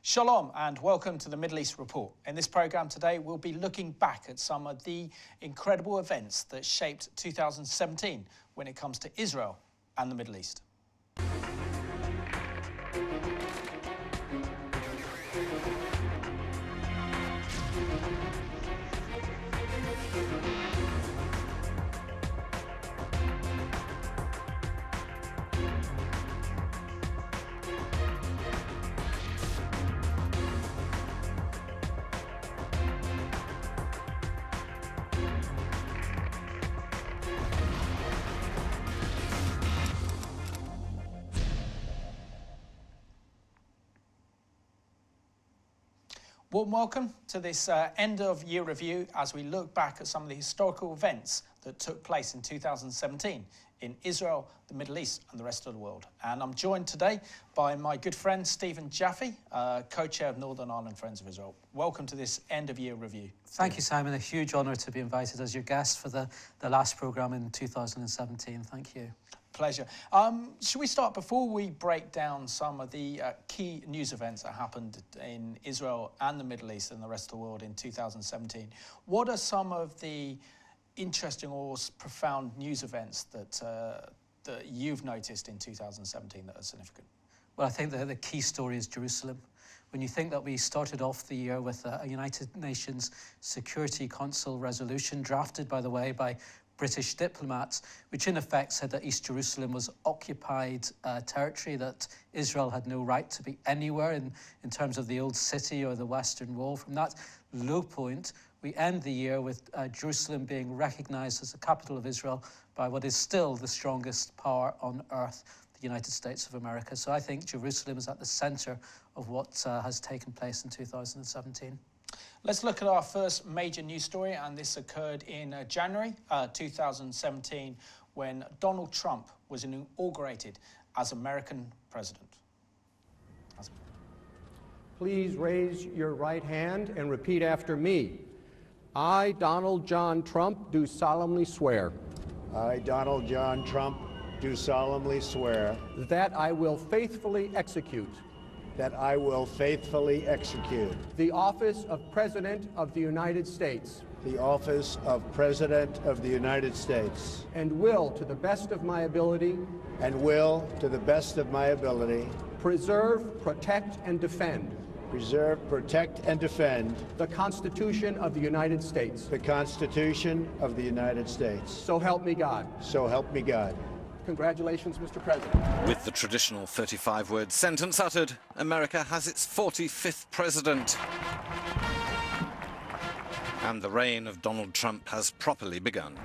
Shalom and welcome to the Middle East Report. In this programme today, we'll be looking back at some of the incredible events that shaped 2017 when it comes to Israel and the Middle East. Warm welcome to this end-of-year review as we look back at some of the historical events that took place in 2017 in Israel, the Middle East and the rest of the world. And I'm joined today by my good friend Stephen Jaffe, co-chair of Northern Ireland Friends of Israel. Welcome to this end-of-year review. Thank you, Simon. A huge honour to be invited as your guest for the last programme in 2017. Thank you. Pleasure. Should we start, before we break down some of the key news events that happened in Israel and the Middle East and the rest of the world in 2017, what are some of the interesting or profound news events that you've noticed in 2017 that are significant? Well, I think the key story is Jerusalem. When you think that we started off the year with a United Nations Security Council resolution, drafted, by the way, by British diplomats, which in effect said that East Jerusalem was occupied territory, that Israel had no right to be anywhere in terms of the old city or the Western Wall. From that low point, we end the year with Jerusalem being recognized as the capital of Israel by what is still the strongest power on earth, the United States of America. So I think Jerusalem is at the center of what has taken place in 2017. Let's look at our first major news story, and this occurred in January 2017 when Donald Trump was inaugurated as American president. Please raise your right hand and repeat after me. I, Donald John Trump, do solemnly swear. I, Donald John Trump, do solemnly swear that I will faithfully execute the office of President of the United States. The office of President of the United States. And will, to the best of my ability. And will, to the best of my ability. Preserve, protect, and defend. Preserve, protect, and defend. The Constitution of the United States. The Constitution of the United States. So help me God. So help me God. Congratulations, Mr. President. With the traditional 35-word sentence uttered, America has its 45th president. And the reign of Donald Trump has properly begun.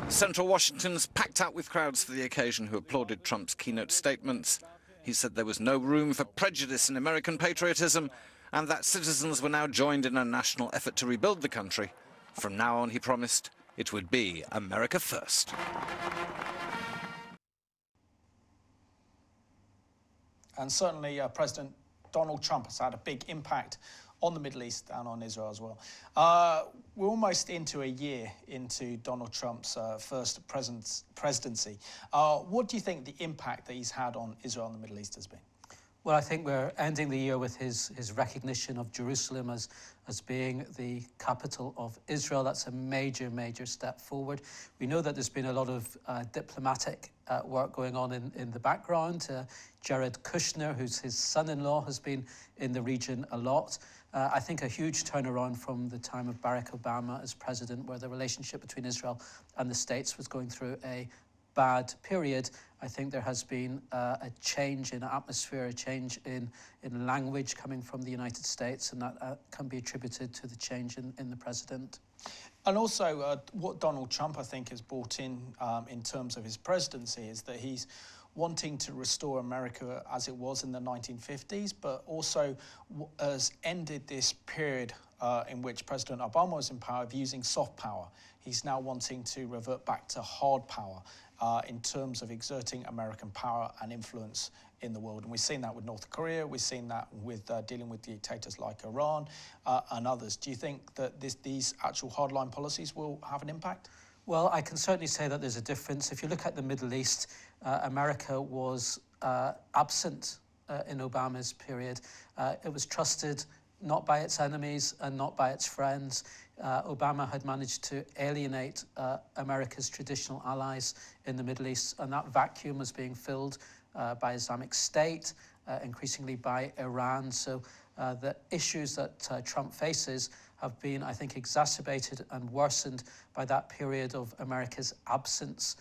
Central Washington's packed out with crowds for the occasion who applauded Trump's keynote statements. He said there was no room for prejudice in American patriotism and that citizens were now joined in a national effort to rebuild the country. From now on, he promised, it would be America first. And certainly President Donald Trump has had a big impact on the Middle East and on Israel as well. We're almost into a year into Donald Trump's first presidency. What do you think the impact that he's had on Israel and the Middle East has been? Well, I think we're ending the year with his recognition of Jerusalem as being the capital of Israel. That's a major, major step forward. We know that there's been a lot of diplomatic work going on in the background. Jared Kushner, who's his son-in-law, has been in the region a lot. I think a huge turnaround from the time of Barack Obama as president, where the relationship between Israel and the States was going through a bad period. I think there has been a change in atmosphere, a change in language coming from the United States, and that can be attributed to the change in the president. And also what Donald Trump, I think, has brought in terms of his presidency is that he's wanting to restore America as it was in the 1950s, but also has ended this period in which President Obama was in power of using soft power. He's now wanting to revert back to hard power in terms of exerting American power and influence in the world. And we've seen that with North Korea, we've seen that with dealing with dictators like Iran and others. Do you think that these actual hardline policies will have an impact? Well, I can certainly say that there's a difference. If you look at the Middle East, America was absent in Obama's period. It was trusted not by its enemies and not by its friends. Obama had managed to alienate America's traditional allies in the Middle East, and that vacuum was being filled by Islamic State, increasingly by Iran. So the issues that Trump faces have been, I think, exacerbated and worsened by that period of America's absence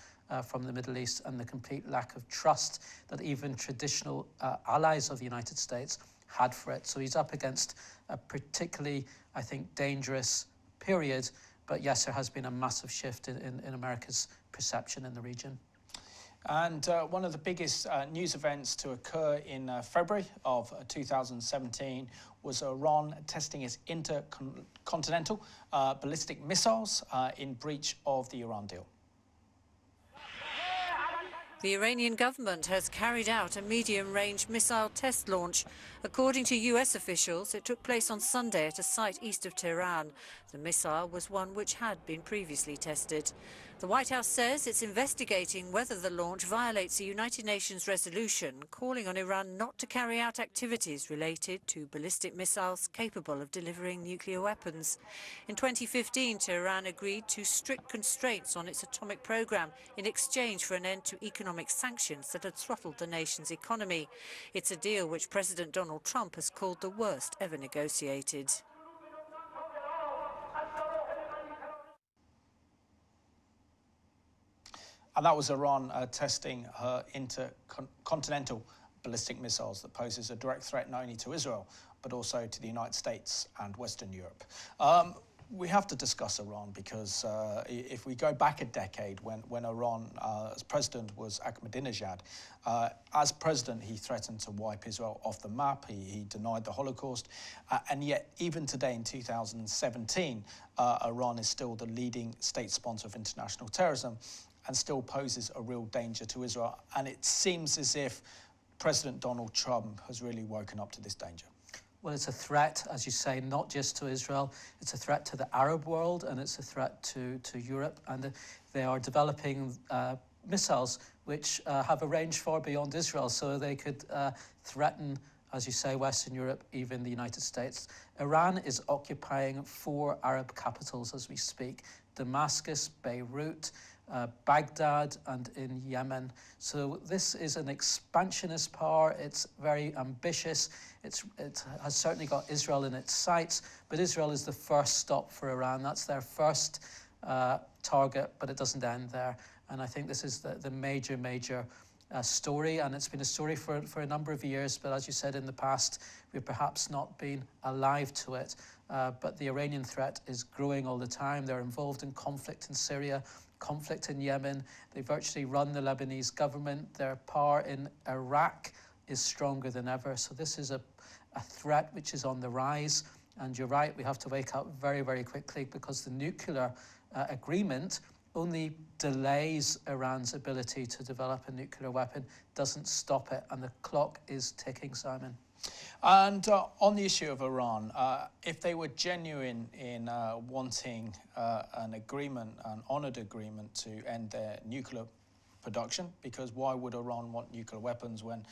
from the Middle East and the complete lack of trust that even traditional allies of the United States had for it. So he's up against a particularly, I think, dangerous period. But yes, there has been a massive shift in America's perception in the region. And one of the biggest news events to occur in February of 2017 was Iran testing its intercontinental ballistic missiles in breach of the Iran deal. The Iranian government has carried out a medium-range missile test launch. According to US officials, it took place on Sunday at a site east of Tehran. The missile was one which had been previously tested. The White House says it's investigating whether the launch violates a United Nations resolution calling on Iran not to carry out activities related to ballistic missiles capable of delivering nuclear weapons. In 2015, Tehran agreed to strict constraints on its atomic program in exchange for an end to economic sanctions that had throttled the nation's economy. It's a deal which President Donald Trump has called the worst ever negotiated. And that was Iran testing her intercontinental ballistic missiles that poses a direct threat not only to Israel, but also to the United States and Western Europe. We have to discuss Iran because if we go back a decade when Iran, as president, was Ahmadinejad, as president, he threatened to wipe Israel off the map. He denied the Holocaust. And yet, even today in 2017, Iran is still the leading state sponsor of international terrorism and still poses a real danger to Israel. And it seems as if President Donald Trump has really woken up to this danger. Well, it's a threat, as you say, not just to Israel. It's a threat to the Arab world, and it's a threat to Europe. And they are developing missiles which have a range far beyond Israel, so they could threaten, as you say, Western Europe, even the United States. Iran is occupying 4 Arab capitals as we speak: Damascus, Beirut, Baghdad, and in Yemen. So this is an expansionist power. It's very ambitious. It has certainly got Israel in its sights, but Israel is the first stop for Iran. That's their first target, but it doesn't end there. And I think this is the major story, and it's been a story for a number of years, but as you said, in the past, we've perhaps not been alive to it. But the Iranian threat is growing all the time. They're involved in conflict in Syria, conflict in Yemen. They virtually run the Lebanese government. Their power in Iraq is stronger than ever. So this is a threat which is on the rise. And you're right, we have to wake up very, very quickly, because the nuclear agreement only delays Iran's ability to develop a nuclear weapon, doesn't stop it. And the clock is ticking, Simon. And on the issue of Iran, if they were genuine in wanting an agreement, an honoured agreement to end their nuclear production, because why would Iran want nuclear weapons when,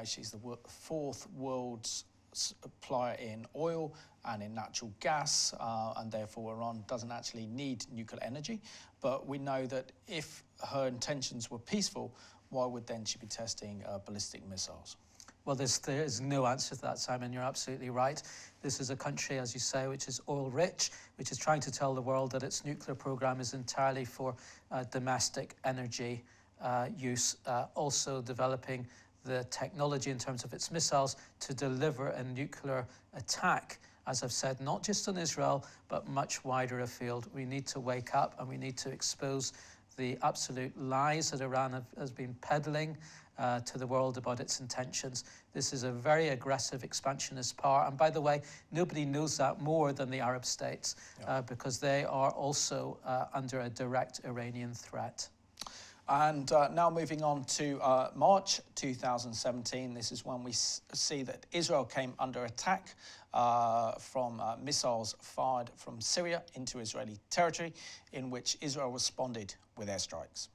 she's the 4th world's supplier in oil and in natural gas, and therefore Iran doesn't actually need nuclear energy. But we know that if her intentions were peaceful, why would then she be testing ballistic missiles? Well, there is no answer to that, Simon. You're absolutely right. This is a country, as you say, which is oil-rich, which is trying to tell the world that its nuclear program is entirely for domestic energy use, also developing the technology in terms of its missiles to deliver a nuclear attack, as I've said, not just on Israel, but much wider afield. We need to wake up, and we need to expose the absolute lies that Iran has been peddling to the world about its intentions. This is a very aggressive expansionist power. And by the way, nobody knows that more than the Arab states, because they are also under a direct Iranian threat. And now moving on to March 2017, this is when we see that Israel came under attack from missiles fired from Syria into Israeli territory, in which Israel responded with airstrikes.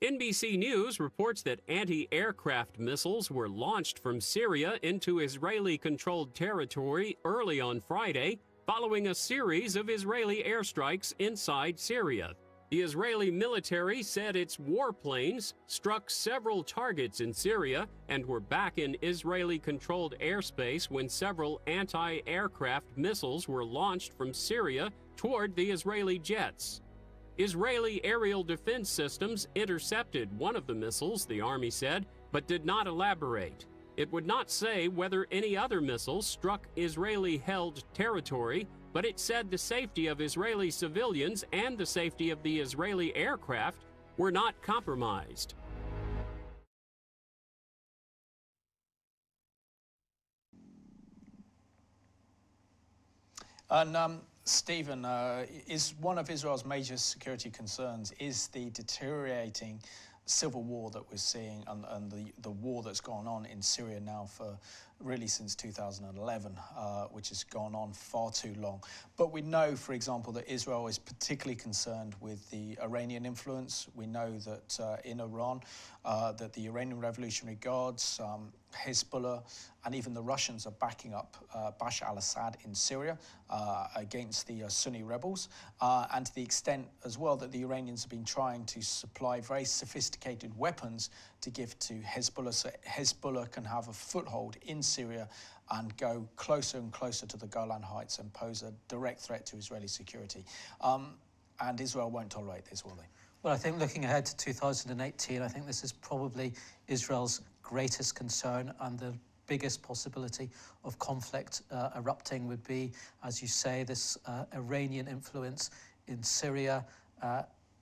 NBC News reports that anti-aircraft missiles were launched from Syria into Israeli-controlled territory early on Friday, following a series of Israeli airstrikes inside Syria. The Israeli military said its warplanes struck several targets in Syria and were back in Israeli-controlled airspace when several anti-aircraft missiles were launched from Syria toward the Israeli jets. Israeli aerial defense systems intercepted one of the missiles, the army said, but did not elaborate. It would not say whether any other missiles struck Israeli-held territory, but it said the safety of Israeli civilians and the safety of the Israeli aircraft were not compromised. And Stephen, is one of Israel's major security concerns is the deteriorating civil war that we're seeing and the war that's gone on in Syria now for really since 2011, which has gone on far too long. But we know, for example, that Israel is particularly concerned with the Iranian influence. We know that in Iran, that the Iranian Revolutionary Guards, Hezbollah, and even the Russians are backing up Bashar al-Assad in Syria against the Sunni rebels, and to the extent as well that the Iranians have been trying to supply very sophisticated weapons to give to Hezbollah, so Hezbollah can have a foothold in Syria and go closer and closer to the Golan Heights and pose a direct threat to Israeli security. And Israel won't tolerate this, will they? Well, I think looking ahead to 2018, I think this is probably Israel's greatest concern, and the biggest possibility of conflict erupting would be, as you say, this Iranian influence in Syria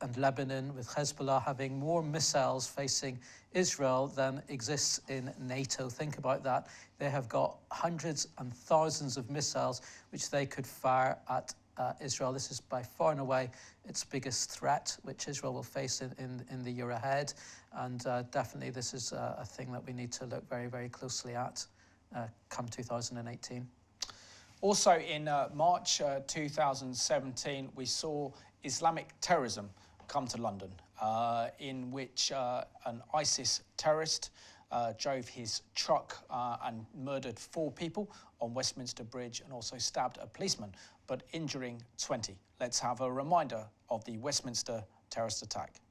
and Lebanon, with Hezbollah having more missiles facing Israel than exists in NATO. Think about that. They have got hundreds and thousands of missiles which they could fire at Israel. This is by far and away its biggest threat, which Israel will face in the year ahead. And definitely this is a thing that we need to look very, very closely at come 2018. Also in March 2017, we saw Islamic terrorism come to London, in which an ISIS terrorist drove his truck and murdered 4 people on Westminster Bridge and also stabbed a policeman, but injuring 20. Let's have a reminder of the Westminster terrorist attack.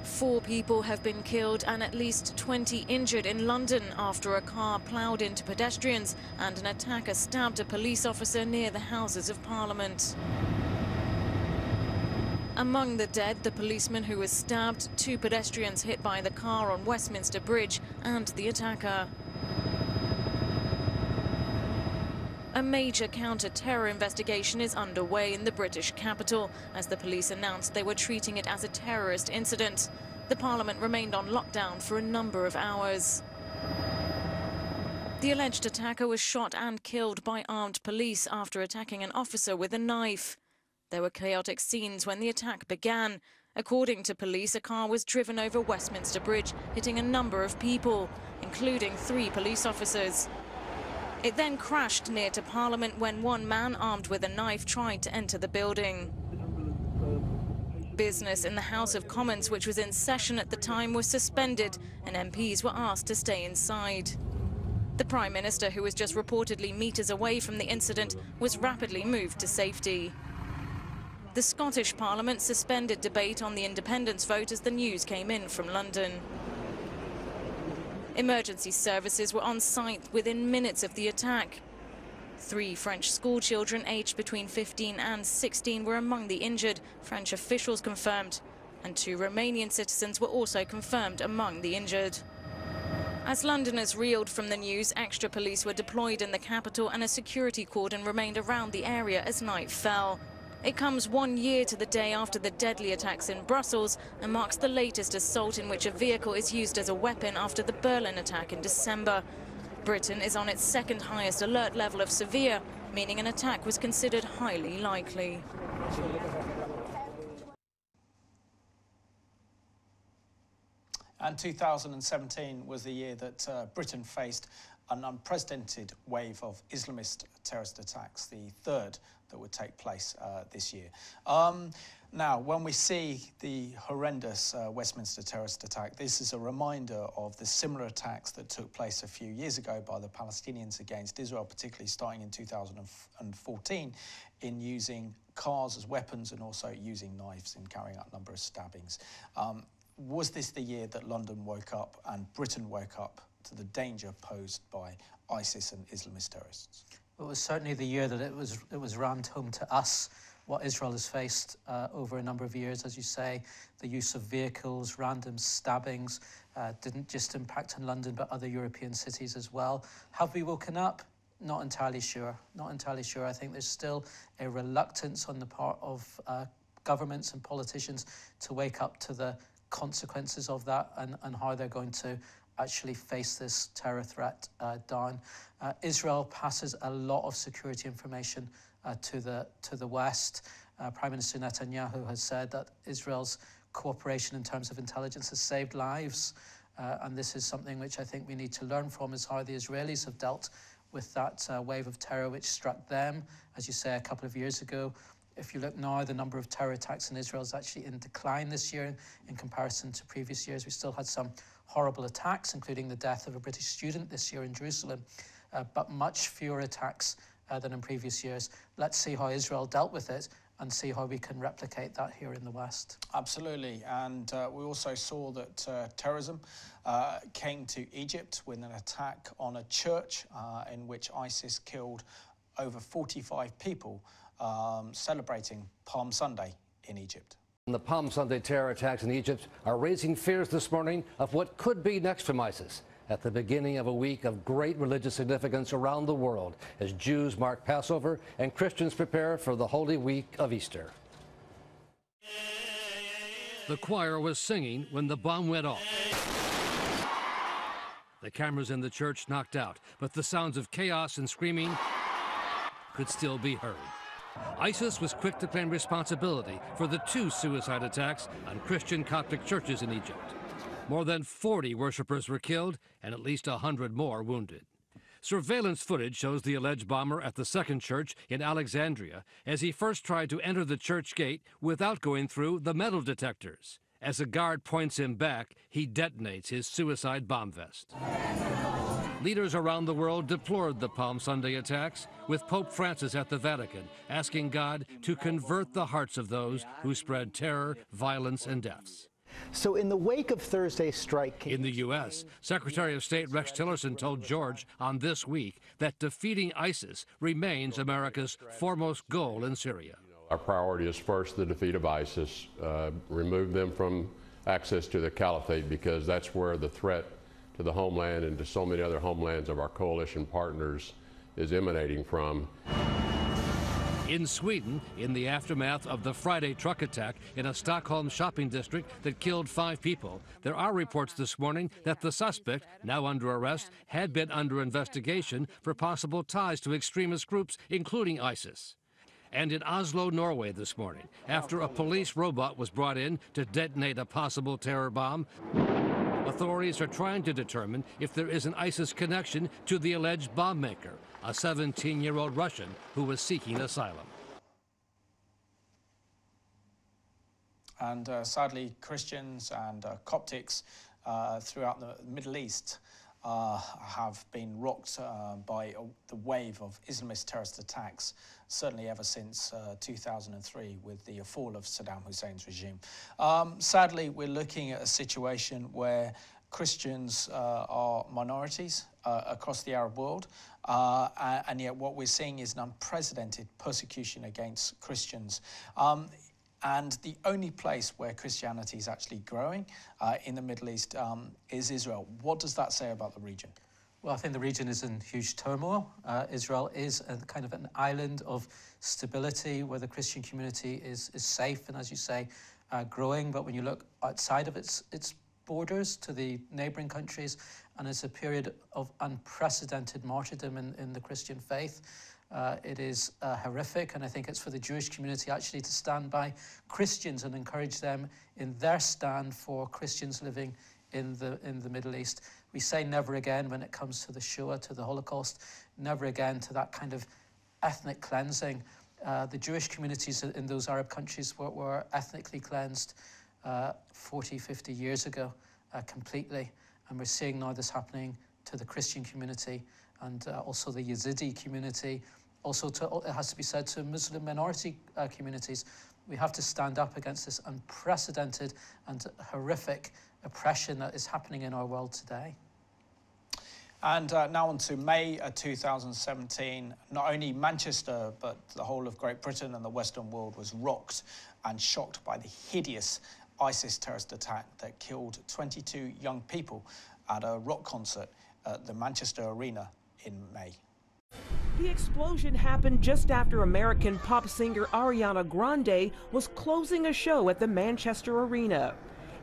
4 people have been killed and at least 20 injured in London after a car ploughed into pedestrians and an attacker stabbed a police officer near the Houses of Parliament. Among the dead, the policeman who was stabbed, 2 pedestrians hit by the car on Westminster Bridge, and the attacker. A major counter-terror investigation is underway in the British capital, as the police announced they were treating it as a terrorist incident. The Parliament remained on lockdown for a number of hours. The alleged attacker was shot and killed by armed police after attacking an officer with a knife. There were chaotic scenes when the attack began. According to police, a car was driven over Westminster Bridge, hitting a number of people, including 3 police officers. It then crashed near to Parliament when one man armed with a knife tried to enter the building. Business in the House of Commons, which was in session at the time, was suspended and MPs were asked to stay inside. The Prime Minister, who was just reportedly meters away from the incident, was rapidly moved to safety. The Scottish Parliament suspended debate on the independence vote as the news came in from London. Emergency services were on site within minutes of the attack. 3 French schoolchildren aged between 15 and 16 were among the injured, French officials confirmed, and 2 Romanian citizens were also confirmed among the injured. As Londoners reeled from the news, extra police were deployed in the capital and a security cordon remained around the area as night fell. It comes 1 year to the day after the deadly attacks in Brussels and marks the latest assault in which a vehicle is used as a weapon after the Berlin attack in December. Britain is on its 2nd highest alert level of severe, meaning an attack was considered highly likely. And 2017 was the year that Britain faced an unprecedented wave of Islamist terrorist attacks, the third that would take place this year. Now, when we see the horrendous Westminster terrorist attack, this is a reminder of the similar attacks that took place a few years ago by the Palestinians against Israel, particularly starting in 2014, in using cars as weapons and also using knives in carrying out a number of stabbings. Was this the year that London woke up and Britain woke up to the danger posed by ISIS and Islamist terrorists? It was certainly the year that it was rammed home to us what Israel has faced over a number of years. As you say, the use of vehicles, random stabbings, didn't just impact on London, but other European cities as well. Have we woken up? Not entirely sure. Not entirely sure. I think there's still a reluctance on the part of governments and politicians to wake up to the consequences of that and how they're going to actually face this terror threat down. Israel passes a lot of security information to the West. Prime Minister Netanyahu has said that Israel's cooperation in terms of intelligence has saved lives, and this is something which I think we need to learn from, is how the Israelis have dealt with that wave of terror which struck them, as you say, a couple of years ago. If you look now, the number of terror attacks in Israel is actually in decline this year in comparison to previous years. We still had some horrible attacks, including the death of a British student this year in Jerusalem, but much fewer attacks than in previous years. Let's see how Israel dealt with it and see how we can replicate that here in the West. Absolutely, and we also saw that terrorism came to Egypt with an attack on a church in which ISIS killed over 45 people, celebrating Palm Sunday in Egypt. The Palm Sunday terror attacks in Egypt are raising fears this morning of what could be next from ISIS at the beginning of a week of great religious significance around the world as Jews mark Passover and Christians prepare for the Holy Week of Easter. The choir was singing when the bomb went off. The cameras in the church knocked out, but the sounds of chaos and screaming could still be heard. ISIS was quick to claim responsibility for the 2 suicide attacks on Christian Coptic churches in Egypt. More than 40 worshippers were killed and at least 100 more wounded. Surveillance footage shows the alleged bomber at the second church in Alexandria as he first tried to enter the church gate without going through the metal detectors. As a guard points him back, he detonates his suicide bomb vest. Leaders around the world deplored the Palm Sunday attacks, with Pope Francis at the Vatican asking God to convert the hearts of those who spread terror, violence, and deaths. So in the wake of Thursday's strike in the U.S., Secretary of State Rex Tillerson told George on This Week that defeating ISIS remains America's foremost goal in Syria. Our priority is first the defeat of ISIS, remove them from access to the caliphate, because that's where the threat to the homeland and to so many other homelands of our coalition partners is emanating from. In Sweden, in the aftermath of the Friday truck attack in a Stockholm shopping district that killed 5 people, there are reports this morning that the suspect, now under arrest, had been under investigation for possible ties to extremist groups, including ISIS. And in Oslo, Norway this morning, after a police robot was brought in to detonate a possible terror bomb, authorities are trying to determine if there is an ISIS connection to the alleged bomb maker, a 17-year-old Russian who was seeking asylum. And sadly, Christians and Coptics throughout the Middle East have been rocked by the wave of Islamist terrorist attacks, certainly ever since 2003 with the fall of Saddam Hussein's regime. Sadly, we're looking at a situation where Christians are minorities across the Arab world, and yet what we're seeing is an unprecedented persecution against Christians. And the only place where Christianity is actually growing in the Middle East is Israel. What does that say about the region? Well, I think the region is in huge turmoil. Israel is a kind of an island of stability where the Christian community is safe and, as you say, growing. But when you look outside of its borders to the neighboring countries, and it's a period of unprecedented martyrdom in the Christian faith. It is horrific, and I think it's for the Jewish community actually to stand by Christians and encourage them in their stand for Christians living in the Middle East. We say never again when it comes to the Shoah, to the Holocaust, never again to that kind of ethnic cleansing. The Jewish communities in those Arab countries were ethnically cleansed 40, 50 years ago completely. And we're seeing now this happening to the Christian community and also the Yazidi community. Also, it has to be said, to Muslim minority communities. We have to stand up against this unprecedented and horrific oppression that is happening in our world today. And now on to May 2017. Not only Manchester, but the whole of Great Britain and the Western world was rocked and shocked by the hideous ISIS terrorist attack that killed 22 young people at a rock concert at the Manchester Arena in May. The explosion happened just after American pop singer Ariana Grande was closing a show at the Manchester Arena.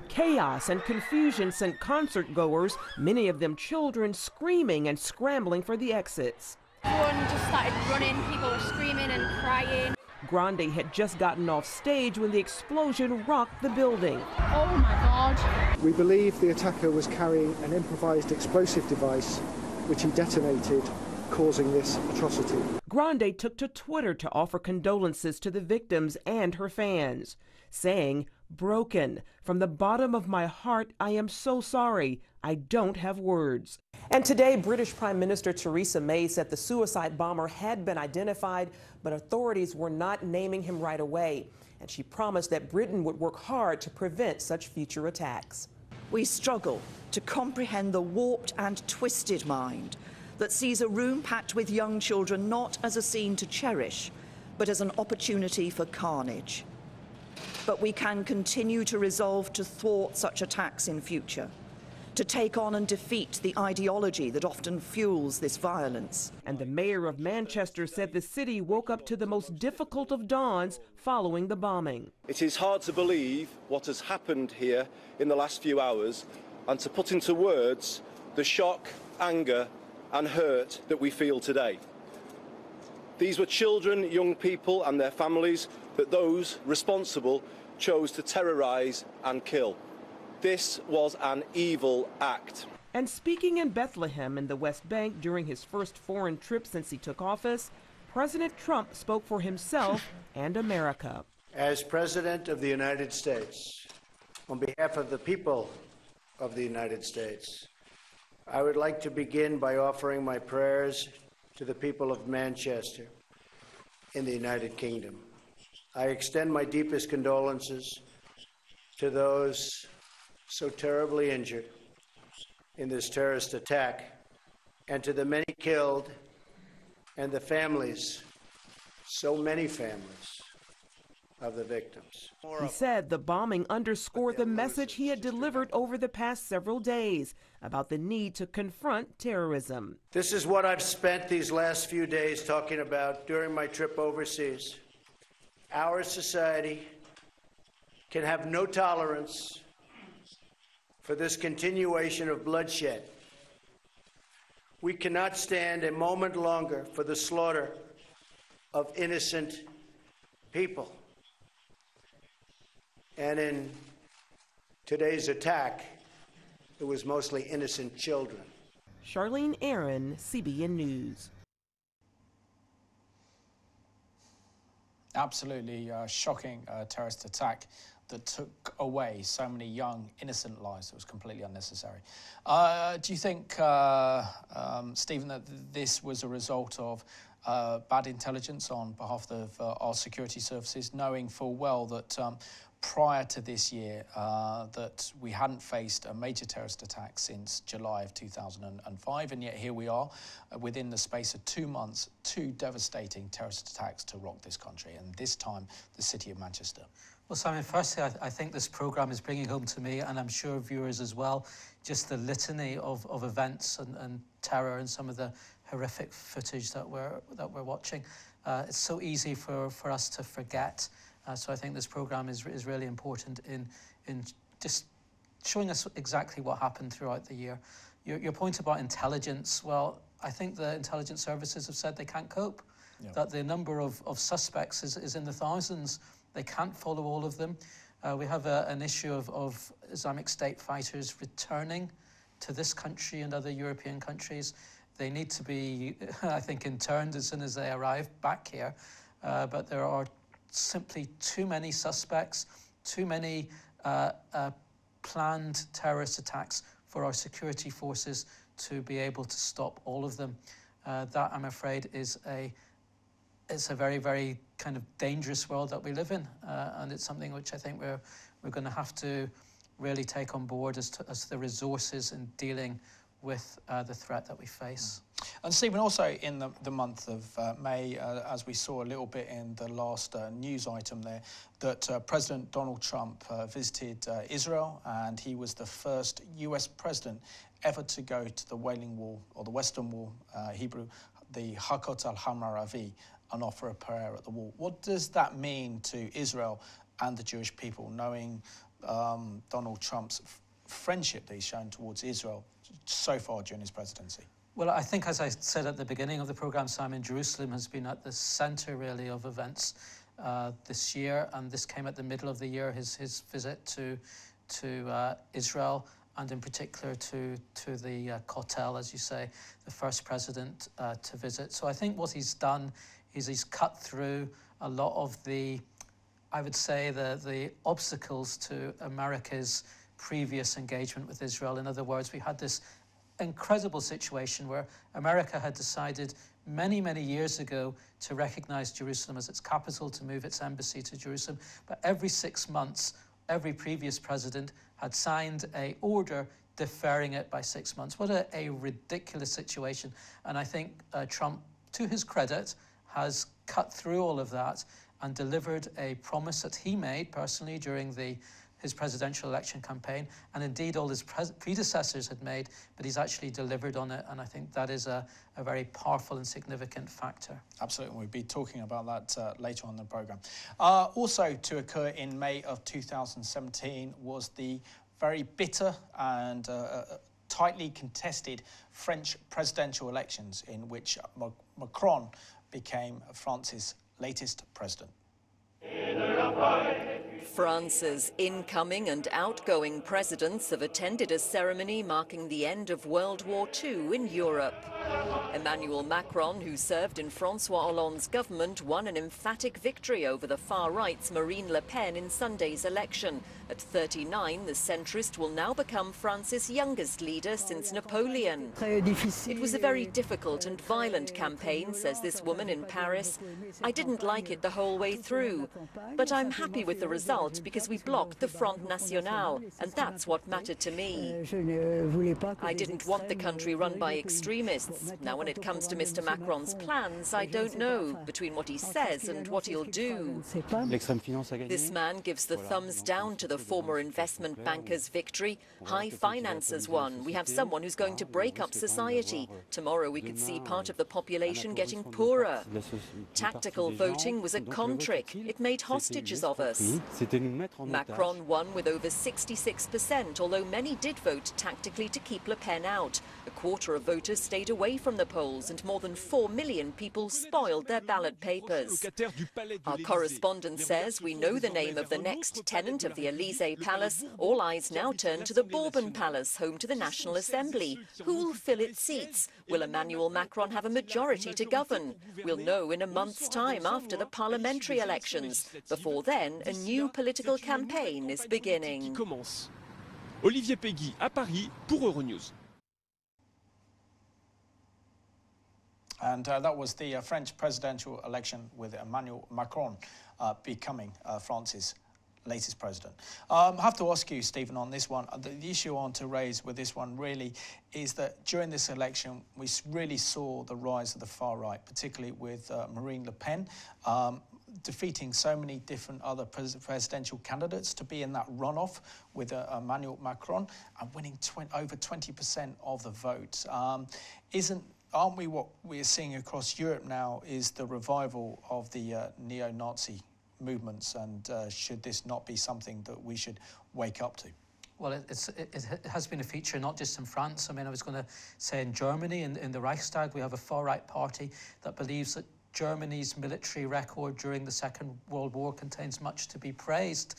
Chaos and confusion sent concert-goers, many of them children, screaming and scrambling for the exits. Everyone just started running, people were screaming and crying. Grande had just gotten off stage when the explosion rocked the building. Oh my God. We believe the attacker was carrying an improvised explosive device which he detonated, causing this atrocity. Grande took to Twitter to offer condolences to the victims and her fans, saying, "Broken. From the bottom of my heart, I am so sorry. I don't have words." And today, British Prime Minister Theresa May said the suicide bomber had been identified, but authorities were not naming him right away. And she promised that Britain would work hard to prevent such future attacks. We struggle to comprehend the warped and twisted mind that sees a room packed with young children not as a scene to cherish, but as an opportunity for carnage. But we can continue to resolve to thwart such attacks in future, to take on and defeat the ideology that often fuels this violence. And the mayor of Manchester said the city woke up to the most difficult of dawns following the bombing. It is hard to believe what has happened here in the last few hours and to put into words the shock, anger and hurt that we feel today. These were children, young people and their families that those responsible chose to terrorise and kill. This was an evil act. And speaking in Bethlehem in the West Bank during his first foreign trip since he took office, President Trump spoke for himself and America. As President of the United States, on behalf of the people of the United States, I would like to begin by offering my prayers to the people of Manchester in the United Kingdom. I extend my deepest condolences to those so terribly injured in this terrorist attack, and to the many killed and the families, so many families, of the victims. He said the bombing underscored the message he had delivered over the past several days about the need to confront terrorism. This is what I've spent these last few days talking about during my trip overseas. Our society can have no tolerance for this continuation of bloodshed. We cannot stand a moment longer for the slaughter of innocent people. And in today's attack, it was mostly innocent children. Charlene Aaron, CBN News. Absolutely shocking terrorist attack that took away so many young, innocent lives. It was completely unnecessary. Do you think, Stephen, that this was a result of bad intelligence on behalf of our security services, knowing full well that prior to this year that we hadn't faced a major terrorist attack since July of 2005, and yet here we are within the space of 2 months, 2 devastating terrorist attacks to rock this country, and this time the city of Manchester. Well, Simon, firstly, I think this programme is bringing home to me, and I'm sure viewers as well, just the litany of events and terror and some of the horrific footage that we're watching. It's so easy for us to forget. So I think this programme is really important in just showing us exactly what happened throughout the year. Your point about intelligence, well, I think the intelligence services have said they can't cope, that the number of suspects is in the thousands. They can't follow all of them. We have an issue of Islamic State fighters returning to this country and other European countries. They need to be, I think, interned as soon as they arrive back here. But there are simply too many suspects, too many planned terrorist attacks for our security forces to be able to stop all of them. That, I'm afraid, is a very, very kind of dangerous world that we live in, and it's something which I think we're going to have to really take on board as the resources in dealing with the threat that we face. And Stephen, also in the month of May, as we saw a little bit in the last news item there, that President Donald Trump visited Israel, and he was the first US president ever to go to the Wailing Wall, or the Western Wall, Hebrew, the Hakot al-Hamaravi, and offer a prayer at the wall. What does that mean to Israel and the Jewish people, knowing Donald Trump's friendship that he's shown towards Israel so far during his presidency? Well, I think, as I said at the beginning of the programme, Simon, Jerusalem has been at the centre, really, of events this year, and this came at the middle of the year, his visit to Israel, and in particular to the Kotel, as you say, the first president to visit. So I think what he's done is he's cut through a lot of the, I would say, the obstacles to America's previous engagement with Israel. In other words, we had this incredible situation where America had decided many, many years ago to recognize Jerusalem as its capital, to move its embassy to Jerusalem. But every 6 months, every previous president had signed an order deferring it by 6 months. What a ridiculous situation. And I think Trump, to his credit, has cut through all of that and delivered a promise that he made personally during his presidential election campaign, and indeed all his predecessors had made, but he's actually delivered on it, and I think that is a very powerful and significant factor. Absolutely, we'll be talking about that later on in the programme. Also to occur in May of 2017 was the very bitter and tightly contested French presidential elections, in which Macron became France's latest president. France's incoming and outgoing presidents have attended a ceremony marking the end of World War II in Europe. Emmanuel Macron, who served in François Hollande's government, won an emphatic victory over the far-right's Marine Le Pen in Sunday's election. At 39, the centrist will now become France's youngest leader since Napoleon. It was a very difficult and violent campaign, says this woman in Paris. I didn't like it the whole way through, but I'm happy with the result because we blocked the Front National, and that's what mattered to me. I didn't want the country run by extremists. Now, when it comes to Mr. Macron's plans, I don't know between what he says and what he'll do. This man gives the thumbs down to the former investment banker's victory. High finances won. We have someone who's going to break up society. Tomorrow we could see part of the population getting poorer. Tactical voting was a con trick. It made hostages of us. Macron won with over 66%, although many did vote tactically to keep Le Pen out. A quarter of voters stayed away from the polls, and more than 4 million people spoiled their ballot papers. Our correspondent says we know the name of the next tenant of the Élysée Palace. All eyes now turn to the Bourbon Palace, home to the National Assembly. Who will fill its seats? Will Emmanuel Macron have a majority to govern? We'll know in a month's time after the parliamentary elections. Before then, a new political campaign is beginning. Olivier Peggy à Paris pour Euronews. And that was the French presidential election with Emmanuel Macron becoming France's latest president. I have to ask you, Stephen, on this one. The issue I want to raise with this one really is that during this election, we really saw the rise of the far right, particularly with Marine Le Pen, defeating so many different other presidential candidates to be in that runoff with Emmanuel Macron and winning over 20% of the vote. Aren't we what we're seeing across Europe now is the revival of the neo-Nazi movements, and should this not be something that we should wake up to? Well, it has been a feature not just in France. I mean, I was going to say in Germany, in the Reichstag, we have a far-right party that believes that Germany's military record during the Second World War contains much to be praised.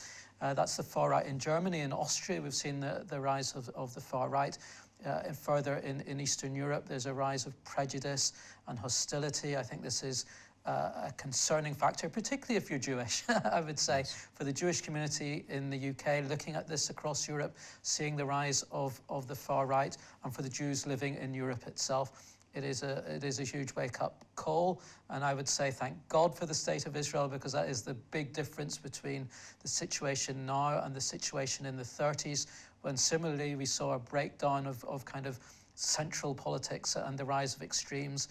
That's the far right in Germany. In Austria, we've seen the rise of the far right. And further in Eastern Europe, there's a rise of prejudice and hostility. I think this is a concerning factor, particularly if you're Jewish, I would say. For the Jewish community in the UK, looking at this across Europe, seeing the rise of the far right, and for the Jews living in Europe itself, it is a huge wake-up call. And I would say thank God for the state of Israel, because that is the big difference between the situation now and the situation in the 30s, when similarly we saw a breakdown of kind of central politics and the rise of extremes.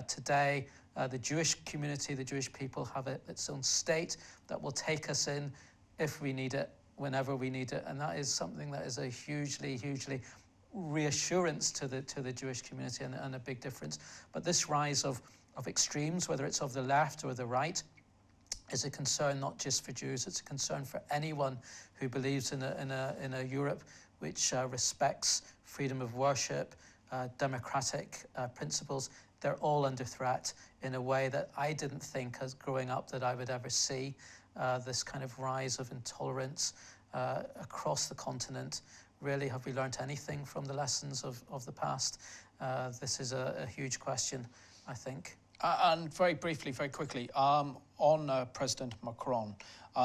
Today, the Jewish community, the Jewish people have its own state that will take us in if we need it, whenever we need it. And that is something that is a hugely reassurance to the Jewish community, and a big difference. But this rise of extremes, whether it's of the left or the right, is a concern not just for Jews, it's a concern for anyone who believes in a Europe which respects freedom of worship, democratic principles. They're all under threat in a way that I didn't think, as growing up, that I would ever see. This kind of rise of intolerance across the continent. Really, have we learned anything from the lessons of the past? This is a huge question, I think. And very briefly, very quickly, on President Macron,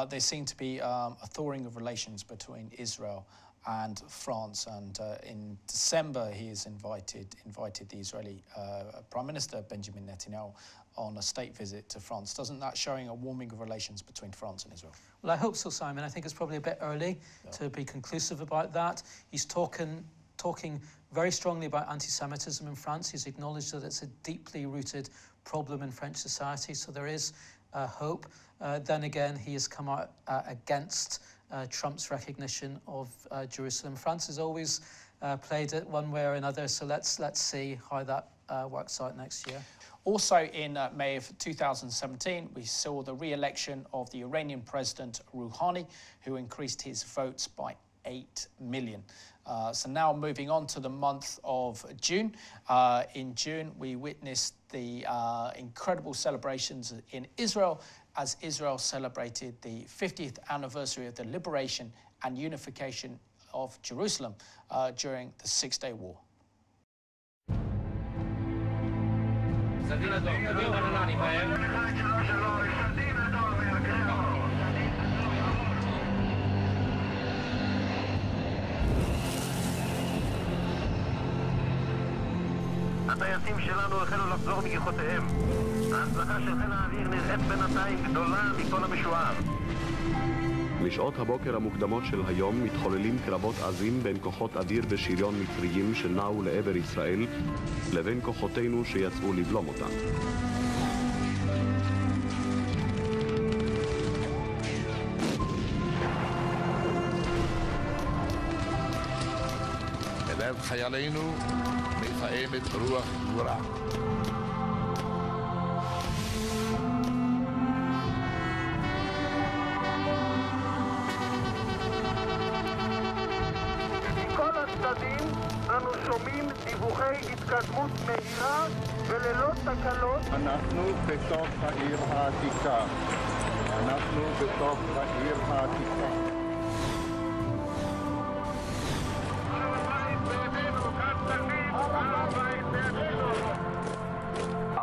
there seemed to be a thawing of relations between Israel and France, and in December he has invited the Israeli Prime Minister Benjamin Netanyahu on a state visit to France. Doesn't that showing a warming of relations between France and Israel? Well, I hope so, Simon. I think it's probably a bit early to be conclusive about that. He's talking very strongly about anti-Semitism in France. He's acknowledged that it's a deeply rooted problem in French society, so there is hope. Then again, he has come out against Trump's recognition of Jerusalem. France has always played it one way or another, so let's see how that works out next year. Also in May of 2017, we saw the re-election of the Iranian President Rouhani, who increased his votes by 8 million. So now moving on to the month of June. In June, we witnessed the incredible celebrations in Israel as Israel celebrated the 50th anniversary of the liberation and unification of Jerusalem during the Six-Day War. הטייסים שלנו החלו לחזור מגיחותיהם. ההצלחה של חיל האוויר נראית בינתיים גדולה מכל המשוער. בשעות הבוקר המוקדמות של היום מתחוללים קרבות עזים בין כוחות אוויר ושריון מצריים שנעו לעבר ישראל לבין כוחותינו שיצאו לבלום אותם. בלב חיילינו מפעמת רוח גבורה. מכל הצדדים אנו שומעים דיווחי התקדמות מהירה וללא תקלות. אנחנו בתוך העיר העתיקה. אנחנו בתוך העיר העתיקה.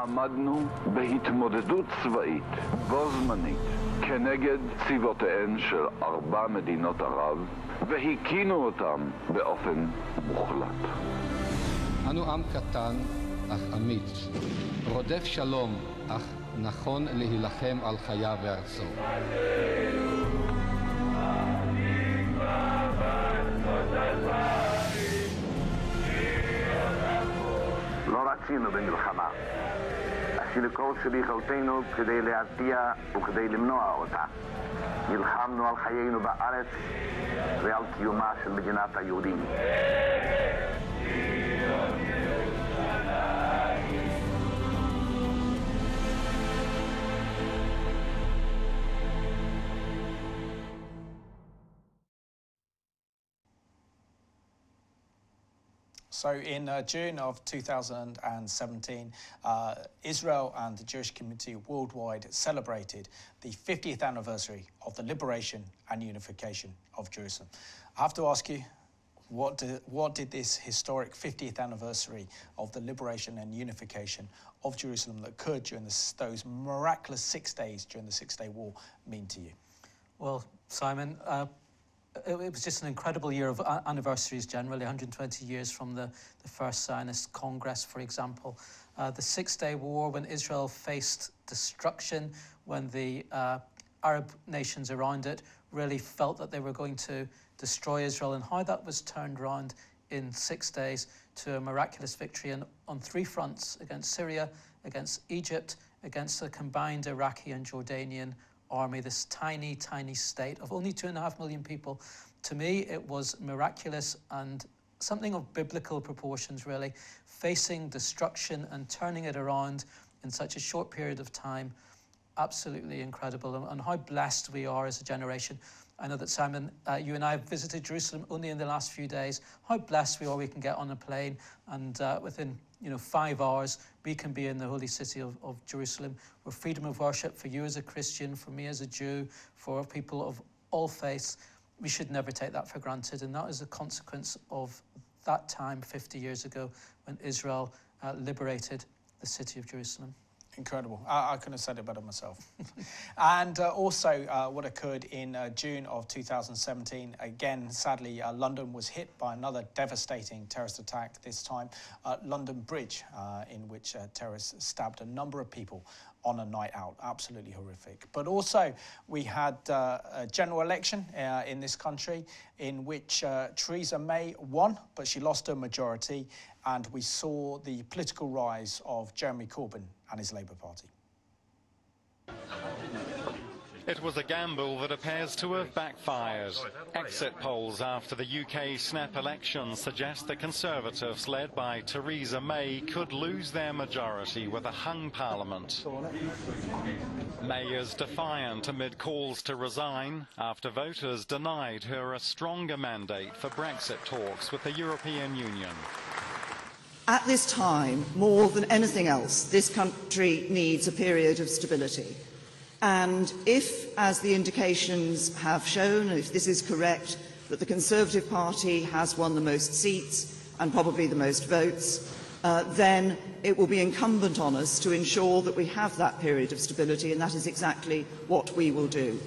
עמדנו בהתמודדות צבאית בו זמנית כנגד צבאותיהן של 4 מדינות ערב והקינו אותם באופן מוחלט. אנו עם קטן אך אמיץ, רודף שלום אך נכון להילחם על חייו וארצו. לא רצינו במלחמה. עשינו כל שביכולתנו כדי להרתיע וכדי למנוע אותה. נלחמנו על חיינו בארץ ועל קיומה של מדינת היהודים. So in June of 2017, Israel and the Jewish community worldwide celebrated the 50th anniversary of the liberation and unification of Jerusalem. I have to ask you, what did this historic 50th anniversary of the liberation and unification of Jerusalem that occurred during those miraculous 6 days during the Six-Day War mean to you? Well, Simon, it was just an incredible year of anniversaries generally, 120 years from the first Zionist Congress, for example. The Six-Day War, when Israel faced destruction, when the Arab nations around it really felt that they were going to destroy Israel, and how that was turned around in 6 days to a miraculous victory on three fronts: against Syria, against Egypt, against the combined Iraqi and Jordanian army, this tiny, tiny state of only 2.5 million people. To me, it was miraculous and something of biblical proportions, really, facing destruction and turning it around in such a short period of time. Absolutely incredible, and how blessed we are as a generation. I know that, Simon, you and I have visited Jerusalem only in the last few days. How blessed we are we can get on a plane and within 5 hours we can be in the holy city of Jerusalem, where freedom of worship for you as a Christian, for me as a Jew, for people of all faiths. We should never take that for granted, and that is a consequence of that time 50 years ago when Israel liberated the city of Jerusalem. Incredible. I couldn't have said it better myself. And also what occurred in June of 2017, again, sadly, London was hit by another devastating terrorist attack, this time London Bridge, in which terrorists stabbed a number of people on a night out. Absolutely horrific. But also we had a general election in this country in which Theresa May won, but she lost her majority, and we saw the political rise of Jeremy Corbyn and his Labour Party. It was a gamble that appears to have backfired. Exit polls after the UK snap election suggest the Conservatives, led by Theresa May, could lose their majority with a hung parliament. May is defiant amid calls to resign after voters denied her a stronger mandate for Brexit talks with the European Union. At this time, more than anything else, this country needs a period of stability. And if, as the indications have shown, if this is correct, that the Conservative Party has won the most seats and probably the most votes, then it will be incumbent on us to ensure that we have that period of stability, and that is exactly what we will do.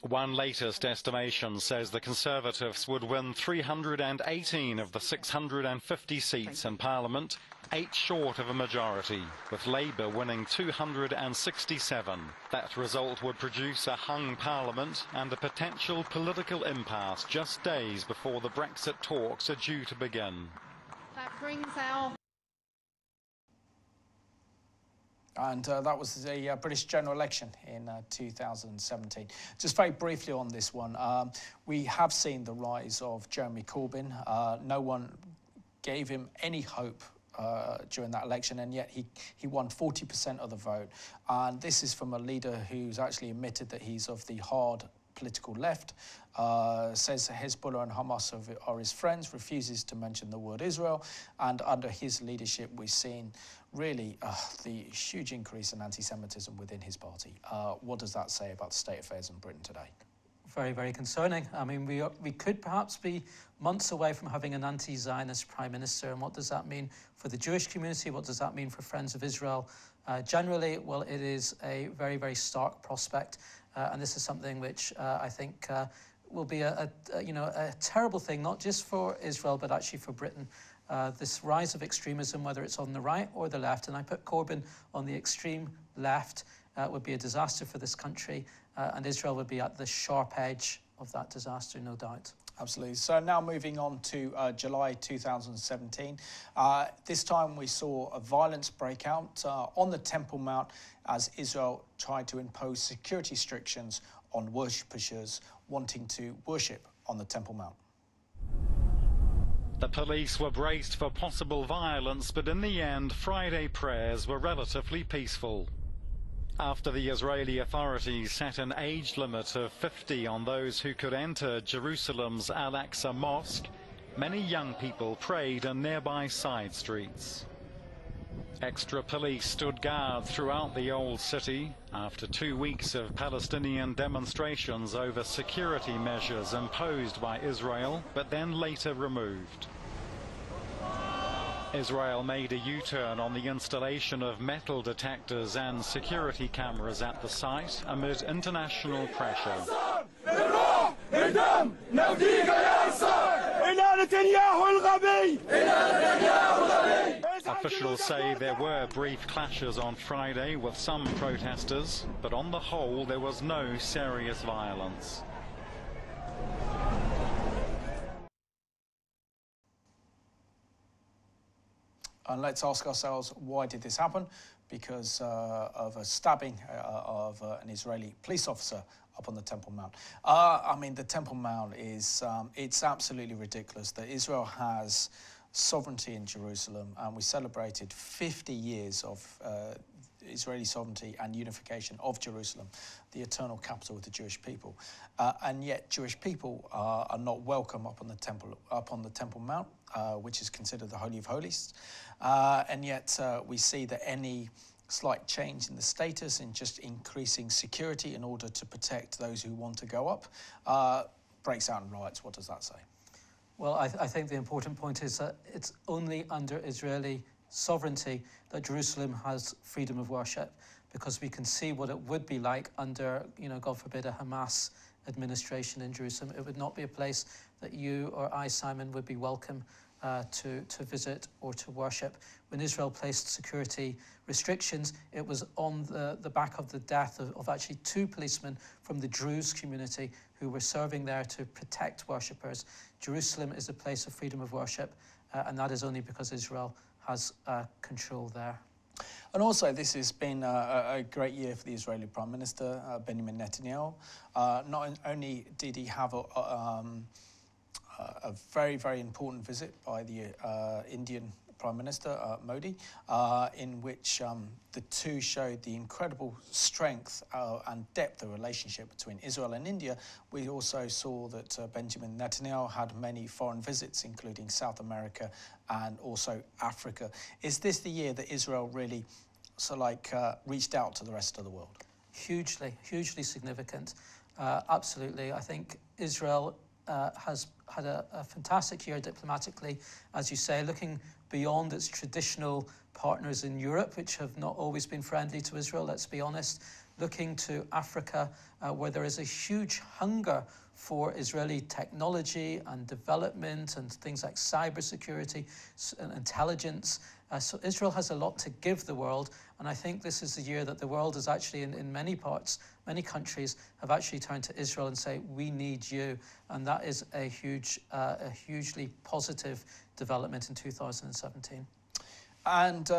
One latest estimation says the Conservatives would win 318 of the 650 seats in Parliament, 8 short of a majority, with Labour winning 267. That result would produce a hung Parliament and a potential political impasse just days before the Brexit talks are due to begin. That brings our... And that was the British general election in 2017. Just very briefly on this one, we have seen the rise of Jeremy Corbyn. No one gave him any hope during that election, and yet he won 40% of the vote. And this is from a leader who's actually admitted that he's of the hard political left, says Hezbollah and Hamas are his friends, refuses to mention the word Israel, and under his leadership we've seen really the huge increase in anti-Semitism within his party. What does that say about the state of affairs in Britain today? Very, very concerning. I mean, we could perhaps be months away from having an anti-Zionist prime minister, and what does that mean for the Jewish community? What does that mean for Friends of Israel? Generally, well, it is a very, very stark prospect, and this is something which I think will be a terrible thing, not just for Israel, but actually for Britain. This rise of extremism, whether it's on the right or the left, and I put Corbyn on the extreme left, would be a disaster for this country, and Israel would be at the sharp edge of that disaster, no doubt. Absolutely. So now moving on to July 2017. This time we saw a violence break out on the Temple Mount as Israel tried to impose security restrictions on worshippers wanting to worship on the Temple Mount. The police were braced for possible violence, but in the end, Friday prayers were relatively peaceful. After the Israeli authorities set an age limit of 50 on those who could enter Jerusalem's Al-Aqsa Mosque, Many young people prayed in nearby side streets. Extra police stood guard throughout the old city after 2 weeks of Palestinian demonstrations over security measures imposed by Israel, but then later removed. Israel made a U-turn on the installation of metal detectors and security cameras at the site amid international pressure. Officials say there were brief clashes on Friday with some protesters, but on the whole there was no serious violence. And let's ask ourselves, why did this happen? Because of a stabbing of an Israeli police officer up on the Temple Mount. I mean, the Temple Mount is, it's absolutely ridiculous that Israel has sovereignty in Jerusalem, and we celebrated 50 years of Israeli sovereignty and unification of Jerusalem, the eternal capital of the Jewish people. And yet Jewish people are not welcome up on the Temple Mount, which is considered the Holy of Holies. And yet we see that any slight change in the status and just increasing security in order to protect those who want to go up breaks out in riots. What does that say? Well, I think the important point is that it's only under Israeli sovereignty that Jerusalem has freedom of worship, because we can see what it would be like under, God forbid, a Hamas administration in Jerusalem. It would not be a place that you or I, Simon, would be welcome to visit or to worship. When Israel placed security restrictions, it was on the back of the death of actually 2 policemen from the Druze community who were serving there to protect worshippers. Jerusalem is a place of freedom of worship, and that is only because Israel has control there. And also, this has been a great year for the Israeli Prime Minister, Benjamin Netanyahu. Not only did he have a very, very important visit by the Indian Prime Minister, Modi, in which the two showed the incredible strength and depth of relationship between Israel and India. We also saw that Benjamin Netanyahu had many foreign visits, including South America and also Africa. Is this the year that Israel really reached out to the rest of the world? Hugely, hugely significant. Absolutely. I think Israel has had a fantastic year diplomatically, as you say, looking beyond its traditional partners in Europe, which have not always been friendly to Israel, let's be honest, looking to Africa, where there is a huge hunger for Israeli technology and development and things like cybersecurity and intelligence. So Israel has a lot to give the world, and I think this is the year that the world is actually, in many parts, many countries have actually turned to Israel and say, we need you, and that is a hugely positive development in 2017. And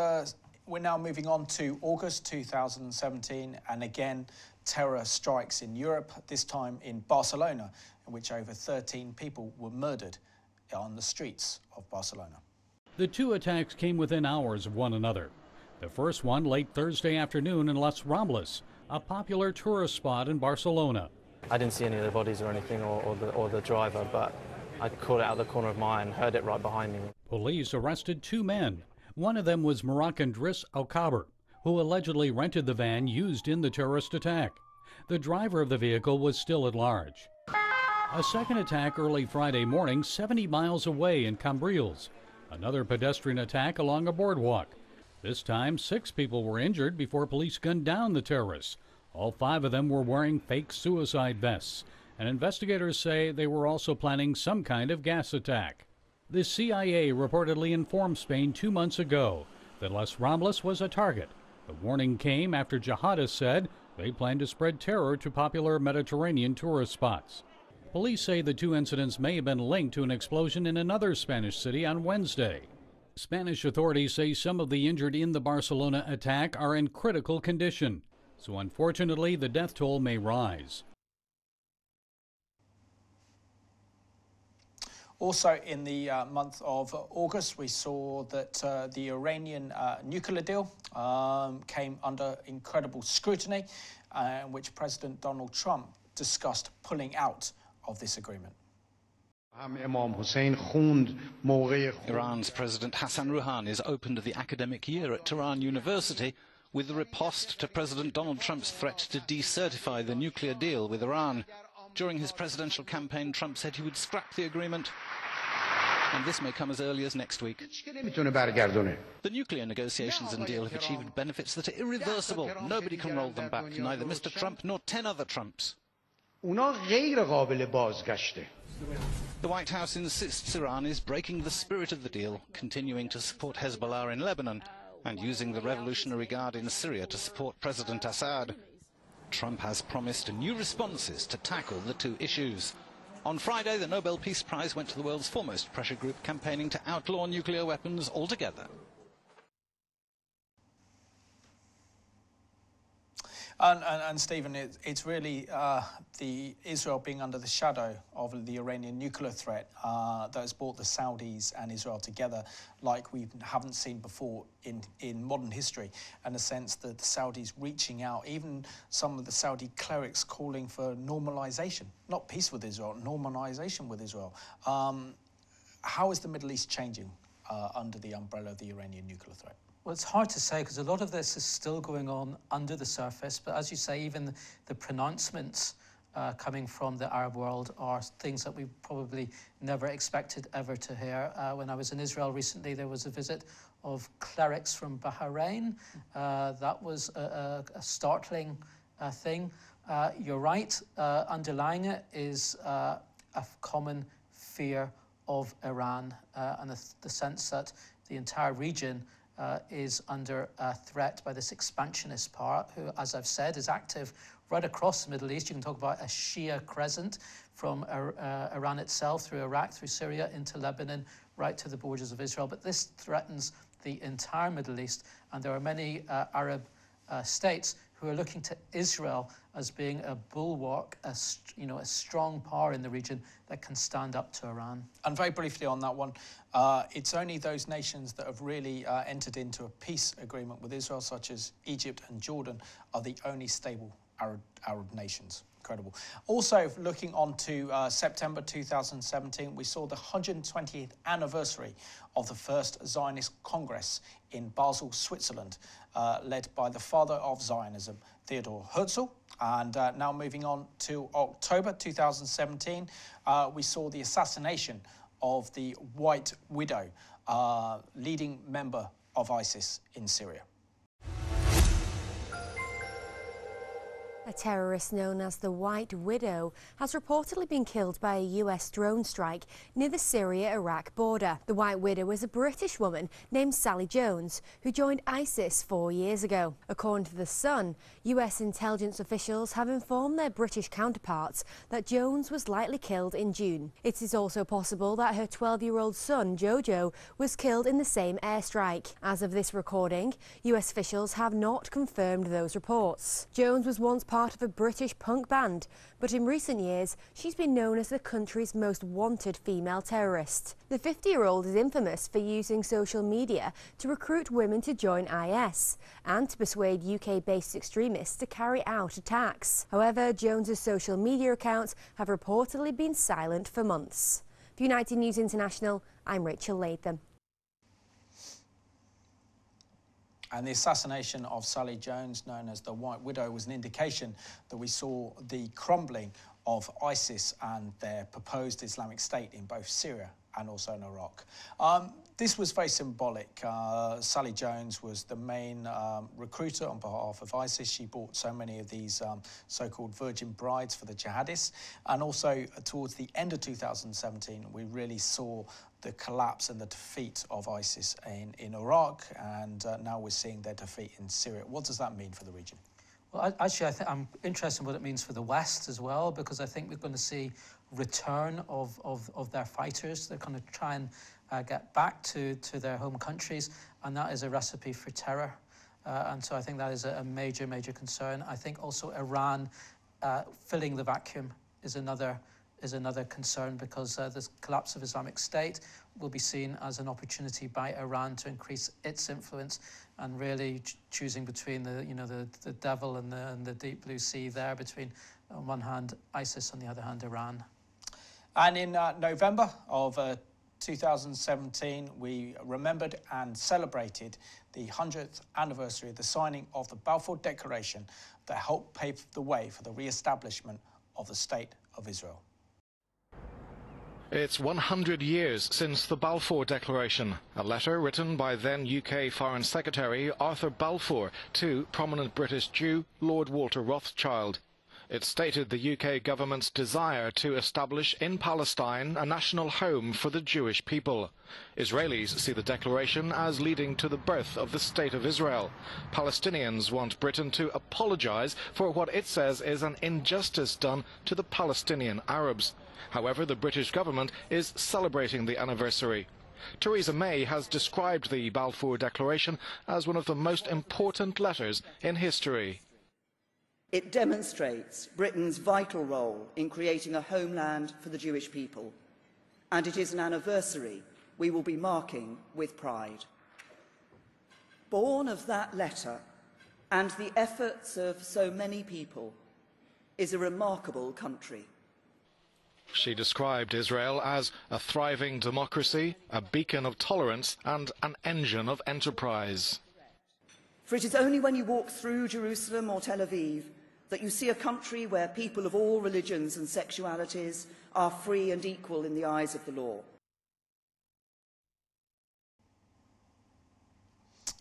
we're now moving on to August 2017, and again, terror strikes in Europe, this time in Barcelona, in which over 13 people were murdered on the streets of Barcelona. The 2 attacks came within hours of one another. The first one late Thursday afternoon in Las Rambles, a popular tourist spot in Barcelona. I didn't see any of the bodies or anything, or the driver, but I caught it out of the corner of my eye and heard it right behind me. Police arrested 2 men. One of them was Moroccan Driss Al-Kaber, who allegedly rented the van used in the terrorist attack. The driver of the vehicle was still at large. A second attack early Friday morning 70 miles away in Cambrils. Another pedestrian attack along a boardwalk. This time 6 people were injured before police gunned down the terrorists. All 5 of them were wearing fake suicide vests, and investigators say they were also planning some kind of gas attack. The CIA reportedly informed Spain 2 months ago that Las Rambles was a target. The warning came after jihadists said they planned to spread terror to popular Mediterranean tourist spots. Police say the 2 incidents may have been linked to an explosion in another Spanish city on Wednesday. Spanish authorities say some of the injured in the Barcelona attack are in critical condition, so unfortunately the death toll may rise. Also in the month of August, we saw that the Iranian nuclear deal came under incredible scrutiny, in which President Donald Trump discussed pulling out of this agreement. Iran's President Hassan Rouhani has opened the academic year at Tehran University with a riposte to President Donald Trump's threat to decertify the nuclear deal with Iran. During his presidential campaign, Trump said he would scrap the agreement, and this may come as early as next week. The nuclear negotiations and deal have achieved benefits that are irreversible. Nobody can roll them back, neither Mr. Trump nor 10 other Trumps. The White House insists Iran is breaking the spirit of the deal, continuing to support Hezbollah in Lebanon and using the Revolutionary Guard in Syria to support President Assad. Trump has promised new responses to tackle the two issues. On Friday, the Nobel Peace Prize went to the world's foremost pressure group campaigning to outlaw nuclear weapons altogether. And Stephen, it's really the Israel being under the shadow of the Iranian nuclear threat that has brought the Saudis and Israel together like we haven't seen before in modern history, in the sense that the Saudis reaching out, even some of the Saudi clerics calling for normalization, not peace with Israel, normalization with Israel. How is the Middle East changing under the umbrella of the Iranian nuclear threat? Well, it's hard to say because a lot of this is still going on under the surface. But as you say, even the pronouncements coming from the Arab world are things that we probably never expected ever to hear. When I was in Israel recently, there was a visit of clerics from Bahrain. That was a startling thing. You're right. Underlying it is a common fear of Iran and the sense that the entire region is under threat by this expansionist part, who, as I've said, is active right across the Middle East. You can talk about a Shia crescent from Iran itself, through Iraq, through Syria, into Lebanon, right to the borders of Israel. But this threatens the entire Middle East, and there are many Arab states who are looking to Israel as being a bulwark, a strong power in the region that can stand up to Iran. And very briefly on that one, it's only those nations that have really entered into a peace agreement with Israel, such as Egypt and Jordan, are the only stable Arab nations. Incredible. Also, looking on to September 2017, we saw the 120th anniversary of the first Zionist Congress in Basel, Switzerland, led by the father of Zionism, Theodor Herzl. And now moving on to October 2017, we saw the assassination of the White Widow, leading member of ISIS in Syria. A terrorist known as the White Widow has reportedly been killed by a US drone strike near the Syria-Iraq border. The White Widow is a British woman named Sally Jones, who joined ISIS 4 years ago. According to The Sun, US intelligence officials have informed their British counterparts that Jones was likely killed in June. It is also possible that her 12-year-old son, Jojo, was killed in the same airstrike. As of this recording, US officials have not confirmed those reports. Jones was once part of a British punk band, but in recent years she's been known as the country's most wanted female terrorist. The 50-year-old is infamous for using social media to recruit women to join IS and to persuade UK-based extremists to carry out attacks. However, Jones's social media accounts have reportedly been silent for months. For United News International, I'm Rachel Latham. And the assassination of Sally Jones, known as the White Widow, was an indication that we saw the crumbling of ISIS and their proposed Islamic State in both Syria and also in Iraq. This was very symbolic. Sally Jones was the main recruiter on behalf of ISIS. She bought so many of these so-called virgin brides for the jihadists. And also towards the end of 2017, we really saw the collapse and the defeat of ISIS in Iraq, and now we're seeing their defeat in Syria. What does that mean for the region? Well, actually, I'm interested in what it means for the West as well, because I think we're going to see return of their fighters. They're going to try and get back to their home countries, and that is a recipe for terror. And so I think that is a major, major concern. I think also Iran filling the vacuum is another concern, because the collapse of Islamic State will be seen as an opportunity by Iran to increase its influence, and really choosing between the devil and the deep blue sea there, between on one hand ISIS, on the other hand Iran. And in November of 2017, we remembered and celebrated the 100th anniversary of the signing of the Balfour Declaration that helped pave the way for the re-establishment of the State of Israel. It's 100 years since the Balfour Declaration, a letter written by then UK Foreign Secretary Arthur Balfour to prominent British Jew Lord Walter Rothschild. It stated the UK government's desire to establish in Palestine a national home for the Jewish people. Israelis see the declaration as leading to the birth of the State of Israel. Palestinians want Britain to apologise for what it says is an injustice done to the Palestinian Arabs. However, the British government is celebrating the anniversary. Theresa May has described the Balfour Declaration as one of the most important letters in history. It demonstrates Britain's vital role in creating a homeland for the Jewish people, and it is an anniversary we will be marking with pride. Born of that letter and the efforts of so many people is a remarkable country. She described Israel as a thriving democracy, a beacon of tolerance and an engine of enterprise. For it is only when you walk through Jerusalem or Tel Aviv that you see a country where people of all religions and sexualities are free and equal in the eyes of the law.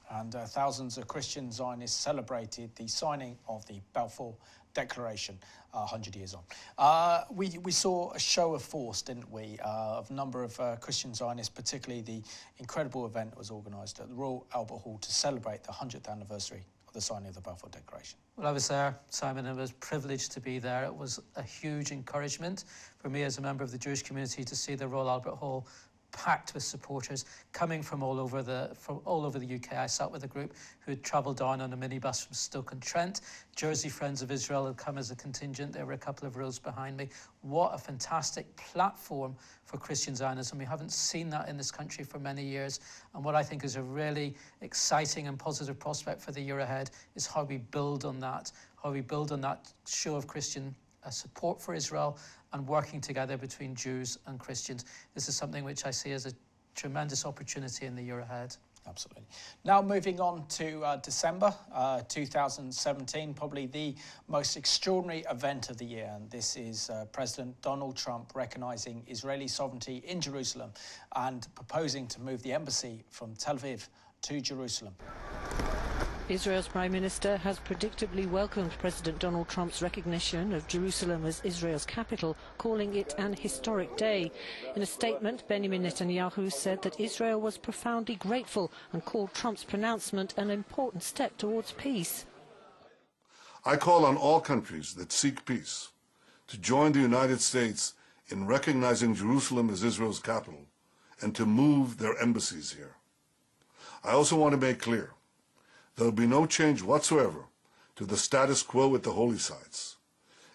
And thousands of Christian Zionists celebrated the signing of the Balfour Declaration 100 years on. We saw a show of force, didn't we, of a number of Christian Zionists, particularly the incredible event that was organised at the Royal Albert Hall to celebrate the 100th anniversary of the signing of the Balfour Declaration. Well, I was there, Simon, and I was privileged to be there. It was a huge encouragement for me as a member of the Jewish community to see the Royal Albert Hall packed with supporters coming from all over the UK. I sat with a group who had travelled down on a minibus from Stoke-on-Trent. Jersey Friends of Israel had come as a contingent. There were a couple of rows behind me. What a fantastic platform for Christian Zionism. We haven't seen that in this country for many years. And what I think is a really exciting and positive prospect for the year ahead is how we build on that, show of Christian support for Israel and working together between Jews and Christians. This is something which I see as a tremendous opportunity in the year ahead. Absolutely. Now moving on to December 2017, probably the most extraordinary event of the year, and this is President Donald Trump recognising Israeli sovereignty in Jerusalem and proposing to move the embassy from Tel Aviv to Jerusalem. Israel's Prime Minister has predictably welcomed President Donald Trump's recognition of Jerusalem as Israel's capital, calling it an historic day. In a statement, Benjamin Netanyahu said that Israel was profoundly grateful and called Trump's pronouncement an important step towards peace. I call on all countries that seek peace to join the United States in recognizing Jerusalem as Israel's capital and to move their embassies here. I also want to make clear there will be no change whatsoever to the status quo at the holy sites.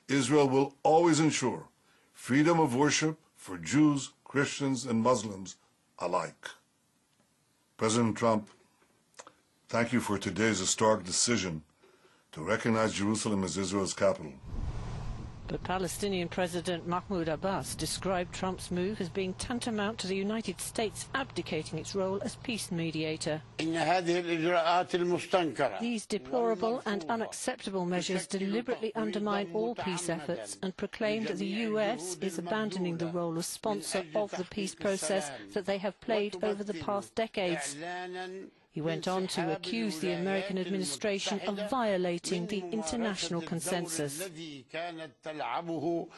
Israel will always ensure freedom of worship for Jews, Christians, and Muslims alike. President Trump, thank you for today's historic decision to recognize Jerusalem as Israel's capital. But Palestinian President Mahmoud Abbas described Trump's move as being tantamount to the United States abdicating its role as peace mediator. These deplorable and unacceptable measures deliberately undermine all peace efforts and proclaim that the US is abandoning the role of sponsor of the peace process that they have played over the past decades. He went on to accuse the American administration of violating the international consensus. Meanwhile,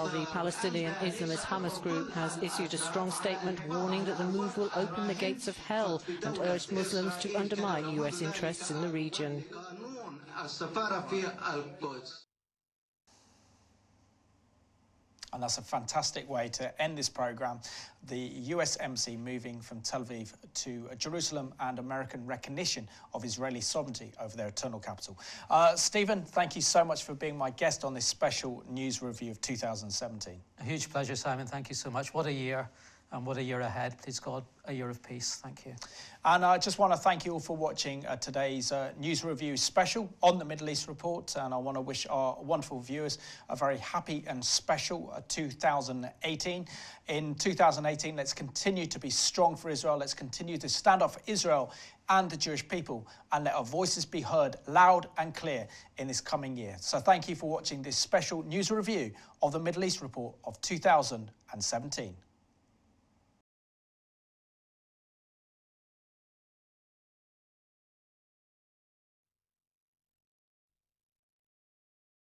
the Palestinian Islamist Hamas group has issued a strong statement warning that the move will open the gates of hell and urged Muslims to undermine US interests in the region. And that's a fantastic way to end this programme. The US embassy moving from Tel Aviv to Jerusalem and American recognition of Israeli sovereignty over their eternal capital. Stephen, thank you so much for being my guest on this special news review of 2017. A huge pleasure, Simon. Thank you so much. What a year. and what a year ahead. Please God, a year of peace. Thank you. And I just want to thank you all for watching today's News Review special on the Middle East Report. And I want to wish our wonderful viewers a very happy and special 2018. In 2018, let's continue to be strong for Israel. Let's continue to stand up for Israel and the Jewish people, and let our voices be heard loud and clear in this coming year. So thank you for watching this special news review of the Middle East Report of 2017.